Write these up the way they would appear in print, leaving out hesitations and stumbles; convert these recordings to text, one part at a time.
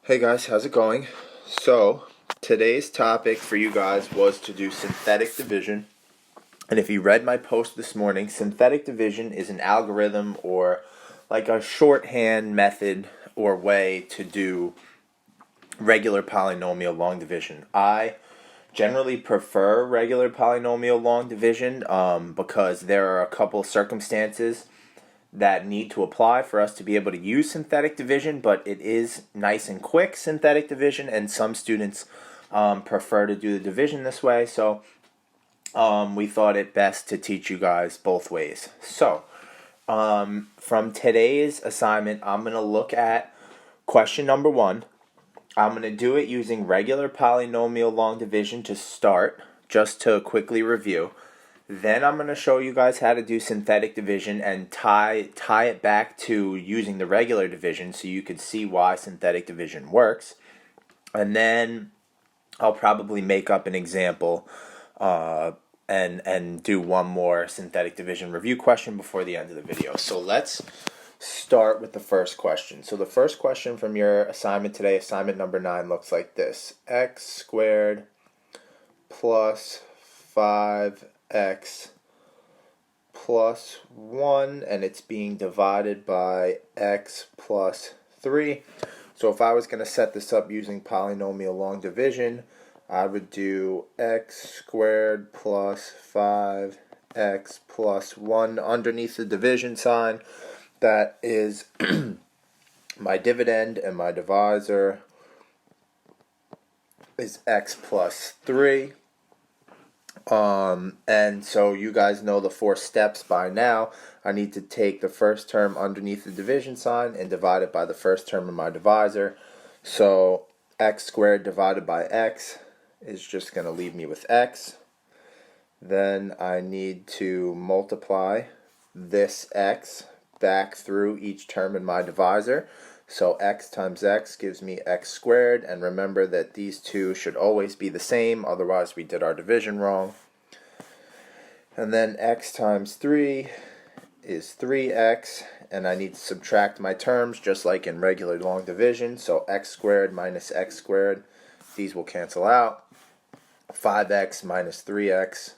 Hey guys, how's it going? So, today's topic for you guys was to do synthetic division. And if you read my post this morning, synthetic division is an algorithm or like a shorthand method or way to do regular polynomial long division. I generally prefer regular polynomial long division because there are a couple circumstances that need to apply for us to be able to use synthetic division, but it is nice and quick synthetic division, and some students prefer to do the division this way, so we thought it best to teach you guys both ways. So from today's assignment, I'm going to look at question number 1. I'm going to do it using regular polynomial long division to start, just to quickly review. Then I'm going to show you guys how to do synthetic division and tie it back to using the regular division so you can see why synthetic division works. And then I'll probably make up an example and do one more synthetic division review question before the end of the video. So let's start with the first question. So the first question from your assignment today, assignment number 9, looks like this. X squared plus 5x plus 1, and it's being divided by x plus 3. So if I was going to set this up using polynomial long division, I would do x squared plus 5x plus 1 underneath the division sign. That is my dividend, and my divisor is x plus 3. And so you guys know the 4 steps by now. I need to take the first term underneath the division sign and divide it by the first term of my divisor. So x squared divided by x is just going to leave me with x. Then I need to multiply this x back through each term in my divisor. So x times x gives me x squared, and remember that these two should always be the same, otherwise we did our division wrong. And then x times 3 is 3x, and I need to subtract my terms just like in regular long division. So x squared minus x squared, these will cancel out. 5x minus 3x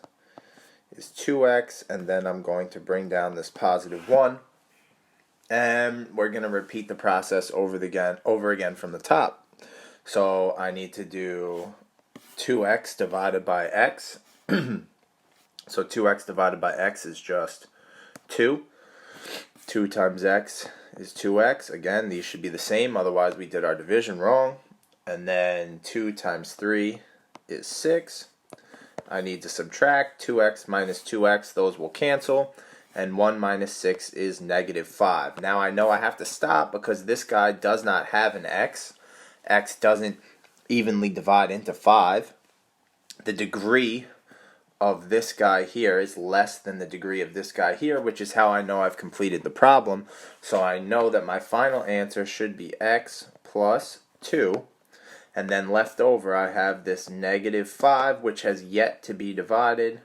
is 2x, and then I'm going to bring down this positive 1. And we're going to repeat the process over again from the top. So I need to do 2x divided by x. So 2x divided by x is just 2. 2 times x is 2x. Again, these should be the same, otherwise we did our division wrong. And then 2 times 3 is 6. I need to subtract 2x minus 2x. Those will cancel. And 1 minus 6 is negative 5. Now I know I have to stop because this guy does not have an x. X doesn't evenly divide into 5. The degree of this guy here is less than the degree of this guy here, which is how I know I've completed the problem. So I know that my final answer should be x plus 2. And then left over I have this negative 5, which has yet to be divided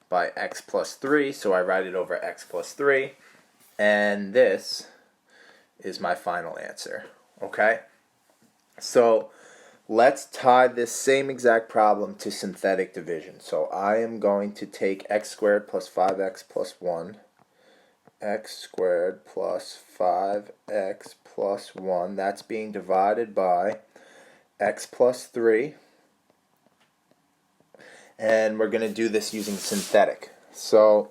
by x plus 3, so I write it over x plus 3, and this is my final answer. Okay? So let's tie this same exact problem to synthetic division. So I am going to take x squared plus 5x plus 1, x squared plus 5x plus 1, that's being divided by x plus 3. And we're going to do this using synthetic. So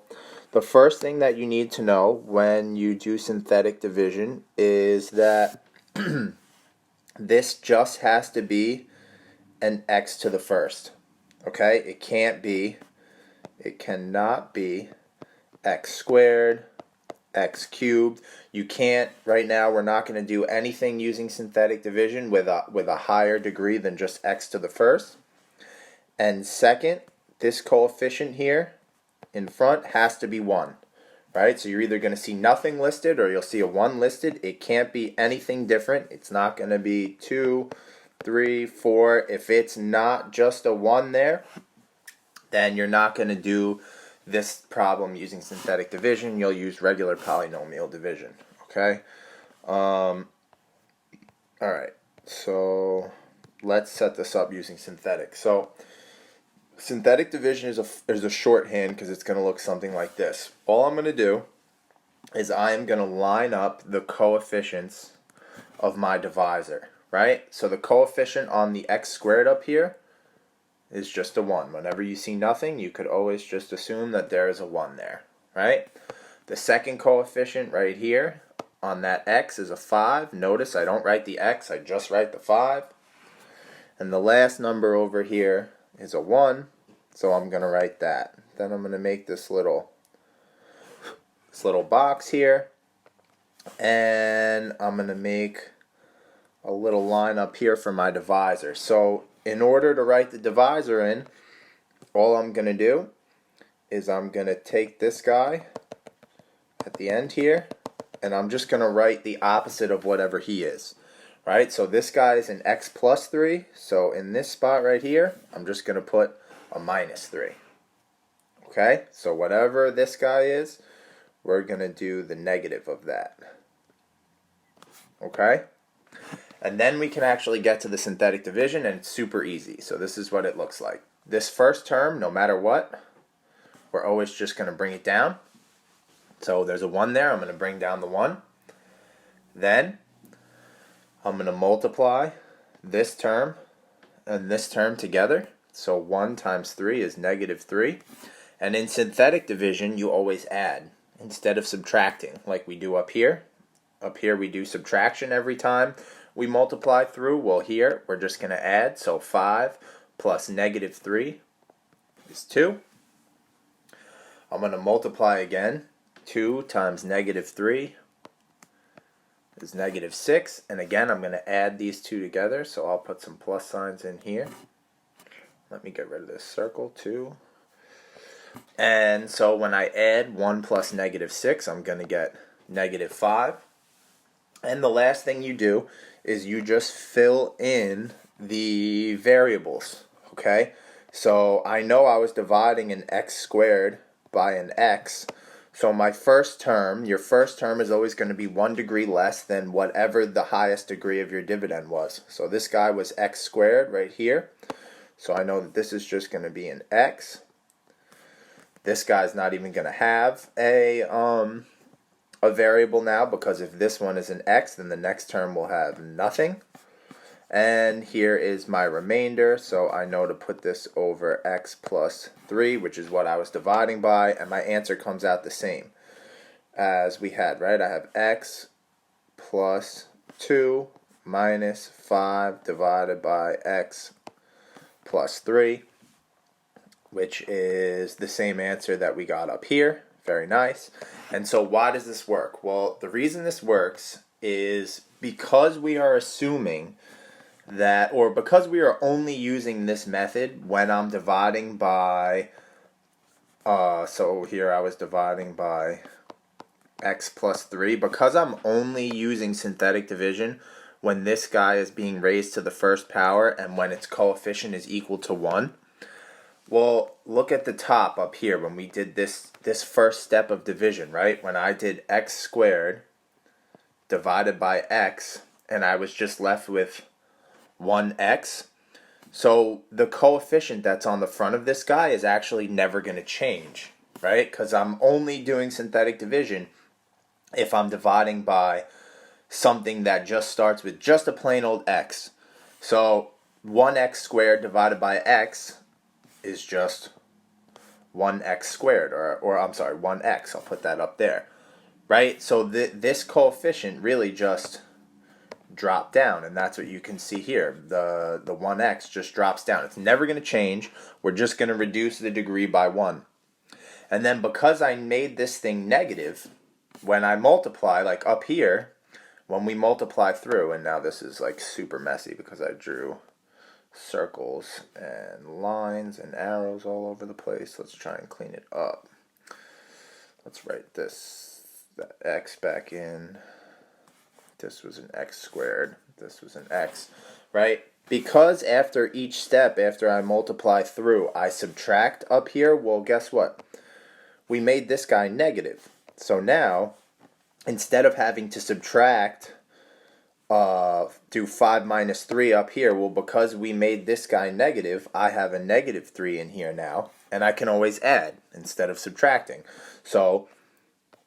the first thing that you need to know when you do synthetic division is that this just has to be an x to the first. Okay? It cannot be x squared, x cubed. You can't, right now we're not going to do anything using synthetic division with a higher degree than just x to the first. And second, this coefficient here in front has to be 1, right? So you're either going to see nothing listed or you'll see a 1 listed. It can't be anything different. It's not going to be 2, 3, 4. If it's not just a 1 there, then you're not going to do this problem using synthetic division. You'll use regular polynomial division, okay? All right. So let's set this up using synthetic. So synthetic division is a shorthand because it's going to look something like this. All I'm going to do is I am going to line up the coefficients of my divisor, right? So the coefficient on the x squared up here is just a 1. Whenever you see nothing, you could always just assume that there is a 1 there, right? The second coefficient right here on that x is a 5. Notice I don't write the x, I just write the 5. And the last number over here is a 1, so I'm going to write that. Then I'm going to make this little box here, and I'm going to make a little line up here for my divisor. So in order to write the divisor in, all I'm going to do is I'm going to take this guy at the end here, and I'm just going to write the opposite of whatever he is. Right? So this guy is an x plus 3, so in this spot right here, I'm just going to put a minus 3. Okay? So whatever this guy is, we're going to do the negative of that. Okay? And then we can actually get to the synthetic division, and it's super easy. So this is what it looks like. This first term, no matter what, we're always just going to bring it down. So there's a 1 there. I'm going to bring down the 1. Then I'm going to multiply this term and this term together. So 1 times 3 is negative 3. And in synthetic division, you always add instead of subtracting like we do up here. Up here we do subtraction every time we multiply through. Well, here we're just going to add. So 5 plus negative 3 is 2. I'm going to multiply again. 2 times negative 3 is negative 6. And again, I'm going to add these two together. So I'll put some plus signs in here. Let me get rid of this circle, 2. And so when I add 1 plus negative 6, I'm going to get negative 5. And the last thing you do is you just fill in the variables, okay? So I know I was dividing an x squared by an x. So my first term, your first term is always going to be 1 degree less than whatever the highest degree of your dividend was. So this guy was x squared right here. So I know that this is just going to be an x. This guy's not even going to have a variable now, because if this one is an x, then the next term will have nothing. And here is my remainder, so I know to put this over x plus 3, which is what I was dividing by, and my answer comes out the same as we had, right? I have x plus 2 minus 5 divided by x plus 3, which is the same answer that we got up here. Very nice. And so why does this work? Well, the reason this works is because we are assuming that, or because we are only using this method when I'm dividing by, so here I was dividing by x plus 3, because I'm only using synthetic division when this guy is being raised to the first power and when its coefficient is equal to 1. Well, look at the top up here when we did this first step of division, right? When I did x squared divided by x, and I was just left with 1x. So the coefficient that's on the front of this guy is actually never going to change, right? Because I'm only doing synthetic division if I'm dividing by something that just starts with just a plain old x. So 1x squared divided by x is just 1x squared, or I'm sorry, 1x. I'll put that up there, right? So this coefficient really just dropped down, and that's what you can see here. The 1x just drops down. It's never going to change. We're just going to reduce the degree by 1. And then because I made this thing negative, when I multiply, like up here, when we multiply through, and now this is like super messy because I drew circles and lines and arrows all over the place. Let's try and clean it up. Let's write that x back in. This was an x squared. This was an x, right? Because after each step, after I multiply through, I subtract up here, well, guess what? We made this guy negative. So now, instead of having to subtract to do 5 minus 3 up here. Well, because we made this guy negative, I have a negative 3 in here now, and I can always add instead of subtracting. So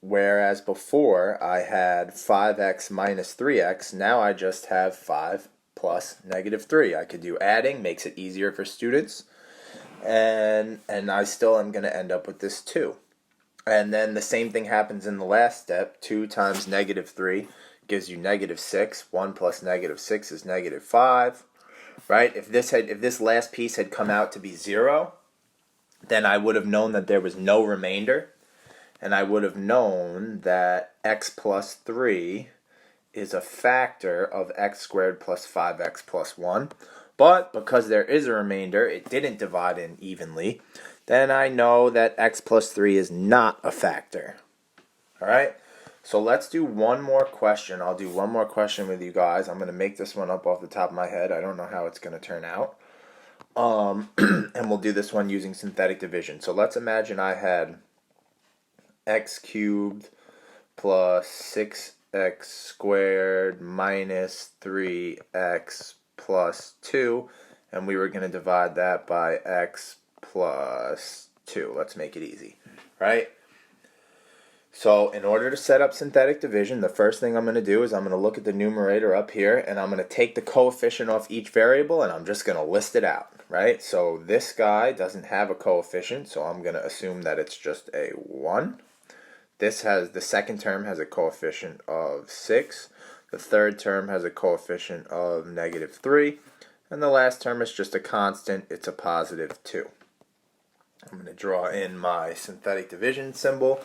whereas before I had 5x minus 3x, now I just have 5 plus negative 3. I could do adding, makes it easier for students, and I still am going to end up with this 2. And then the same thing happens in the last step. 2 times negative 3 gives you negative 6. 1 plus negative 6 is negative 5. Right? If this last piece had come out to be 0, then I would have known that there was no remainder, and I would have known that x plus 3 is a factor of x squared plus 5x plus 1. But because there is a remainder, it didn't divide in evenly, then I know that x plus 3 is not a factor. All right? So let's do one more question. I'll do one more question with you guys. I'm going to make this one up off the top of my head. I don't know how it's going to turn out. And we'll do this one using synthetic division. So let's imagine I had x cubed plus 6x squared minus 3x plus 2, and we were going to divide that by x plus 2. Let's make it easy, right? So in order to set up synthetic division, the first thing I'm going to do is I'm going to look at the numerator up here, and I'm going to take the coefficient off each variable, and I'm just going to list it out, right? So this guy doesn't have a coefficient, so I'm going to assume that it's just a 1. The second term has a coefficient of 6. The third term has a coefficient of negative 3. And the last term is just a constant. It's a positive 2. I'm going to draw in my synthetic division symbol.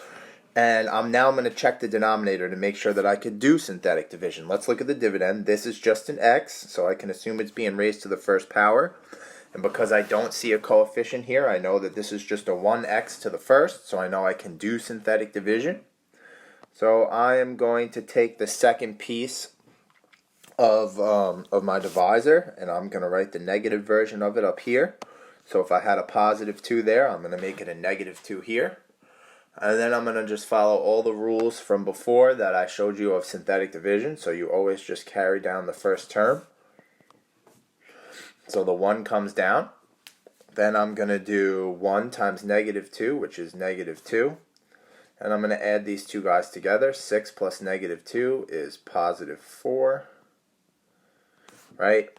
And I'm going to check the denominator to make sure that I could do synthetic division. Let's look at the dividend. This is just an x, so I can assume it's being raised to the first power. And because I don't see a coefficient here, I know that this is just a 1x to the first, so I know I can do synthetic division. So I am going to take the second piece of my divisor, and I'm going to write the negative version of it up here. So if I had a positive 2 there, I'm going to make it a negative 2 here. And then I'm going to just follow all the rules from before that I showed you of synthetic division. So you always just carry down the first term. So the 1 comes down. Then I'm going to do 1 times negative 2, which is negative 2. And I'm going to add these two guys together. 6 plus negative 2 is positive 4. Right?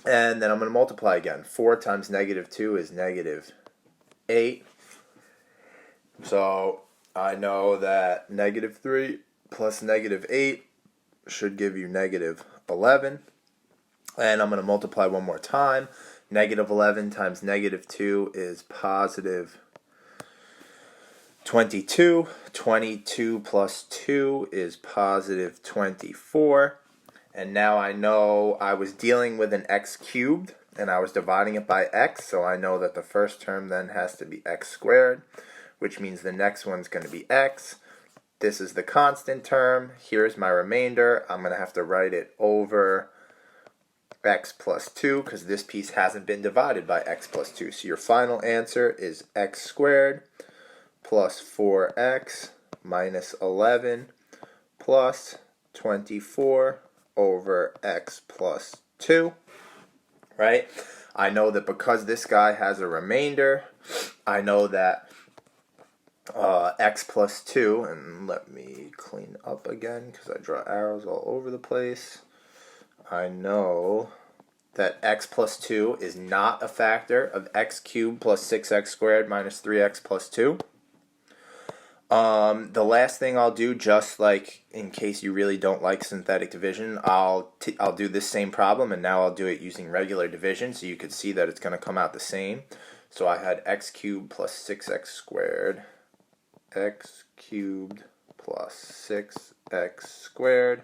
And then I'm going to multiply again. 4 times negative 2 is negative 8. So I know that negative 3 plus negative 8 should give you negative 11. And I'm going to multiply one more time. Negative 11 times negative 2 is positive 22. 22 plus 2 is positive 24. And now I know I was dealing with an x cubed, and I was dividing it by x, so I know that the first term then has to be x squared, which means the next one's going to be x. This is the constant term. Here's my remainder. I'm going to have to write it over x plus 2 because this piece hasn't been divided by x plus 2. So your final answer is x squared plus 4x minus 11 plus 24 over x plus 2, right? I know that because this guy has a remainder, I know that x plus 2, and let me clean up again because I draw arrows all over the place. I know that x plus 2 is not a factor of x cubed plus 6x squared minus 3x plus 2. The last thing I'll do, just like in case you really don't like synthetic division, I'll do this same problem, and now I'll do it using regular division so you could see that it's going to come out the same. So I had x cubed plus 6x squared, x cubed plus 6x squared,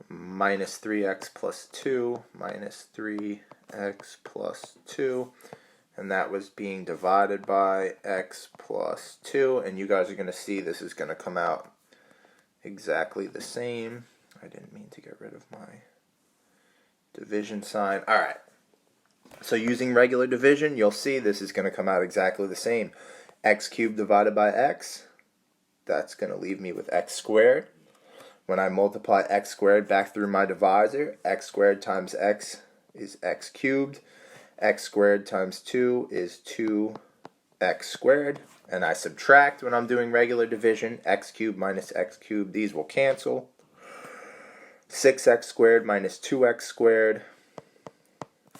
minus 3x plus 2, minus 3x plus 2. And that was being divided by x plus 2. And you guys are going to see this is going to come out exactly the same. I didn't mean to get rid of my division sign. All right. So using regular division, you'll see this is going to come out exactly the same. X cubed divided by x. That's going to leave me with x squared. When I multiply x squared back through my divisor, x squared times x is x cubed. X squared times 2 is 2x squared. And I subtract when I'm doing regular division. X cubed minus x cubed, these will cancel. 6x squared minus 2x squared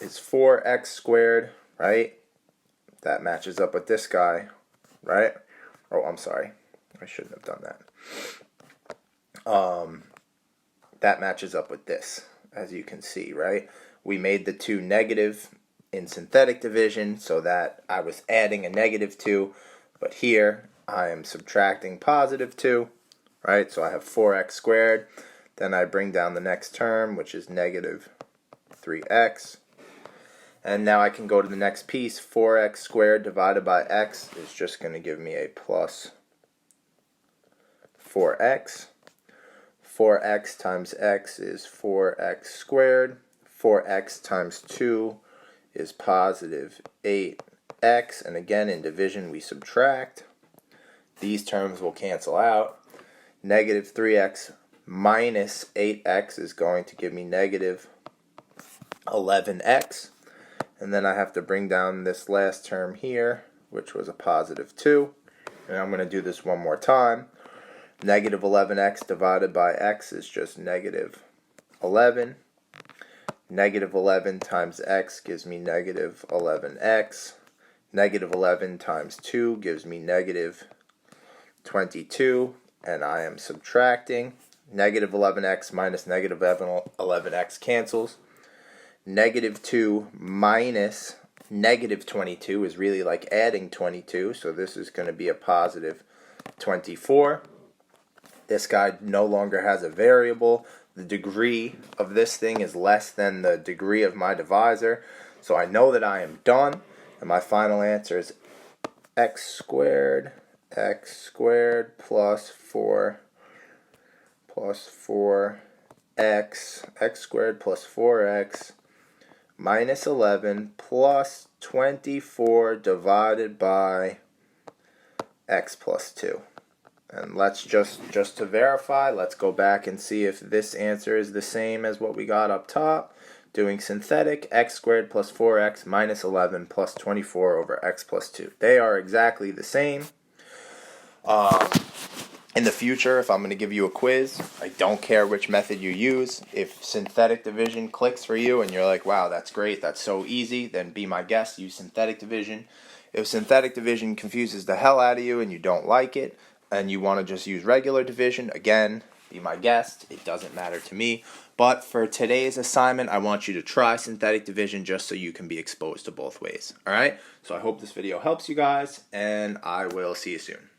is 4x squared, right? That matches up with this guy, right? Oh, I'm sorry. I shouldn't have done that. That matches up with this, as you can see, right? We made the 2 negative in synthetic division so that I was adding a negative 2, but here I am subtracting positive 2, right? So I have 4x squared. Then I bring down the next term, which is negative 3x. And now I can go to the next piece. 4x squared divided by x is just going to give me a plus 4x. 4x times x is 4x squared. 4x times 2 is positive 8x. And again, in division, we subtract. These terms will cancel out. Negative 3x minus 8x is going to give me negative 11x. And then I have to bring down this last term here, which was a positive 2. And I'm going to do this one more time. Negative 11x divided by x is just negative 11. Negative 11 times x gives me negative 11x. Negative 11 times 2 gives me negative 22. And I am subtracting. Negative 11x minus negative 11x cancels. Negative 2 minus negative 22 is really like adding 22. So this is going to be a positive 24. This guy no longer has a variable. The degree of this thing is less than the degree of my divisor. So I know that I am done. And my final answer is x squared plus 4x squared plus 4x minus 11 plus 24 divided by x plus 2. And let's just to verify, let's go back and see if this answer is the same as what we got up top. Doing synthetic, x squared plus 4x minus 11 plus 24 over x plus 2. They are exactly the same. In the future, if I'm going to give you a quiz, I don't care which method you use. If synthetic division clicks for you and you're like, wow, that's great, that's so easy, then be my guest, use synthetic division. If synthetic division confuses the hell out of you and you don't like it, and you want to just use regular division, again, be my guest. It doesn't matter to me. But for today's assignment, I want you to try synthetic division just so you can be exposed to both ways. All right? So I hope this video helps you guys, and I will see you soon.